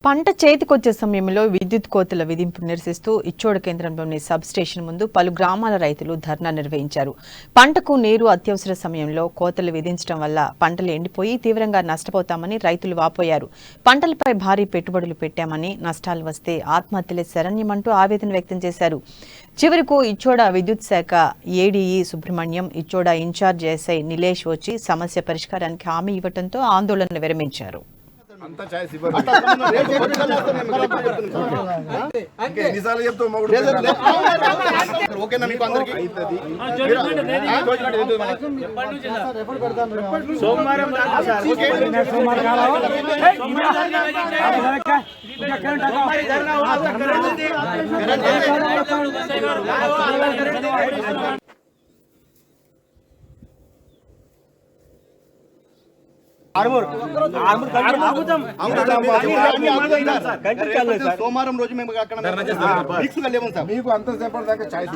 పంట చేతికొచ్చే సమయంలో విద్యుత్ కోతల విధింపు నిరసిస్తూ ఇచ్చోడ కేంద్రంలోని సబ్ స్టేషన్ ముందు పలు గ్రామాల రైతులు ధర్నా నిర్వహించారు. పంటకు నీరు అత్యవసర సమయంలో కోతలు విధించడం వల్ల పంటలు ఎండిపోయి తీవ్రంగా నష్టపోతామని రైతులు వాపోయారు. పంటలపై భారీ పెట్టుబడులు పెట్టామని నష్టాలు వస్తే ఆత్మహత్యలే శరణ్యమంటూ ఆవేదన వ్యక్తం చేశారు. చివరకు ఇచ్చోడ విద్యుత్ శాఖ ADE Subrahmanyam, Ichoda incharge SI Nilesh వచ్చి సమస్య పరిష్కారానికి హామీ ఇవ్వడంతో ఆందోళన విరమించారు. సోమవారం రోజు మేము అక్కడ మీకు అంతసేపటి దాకా ఛాయిస్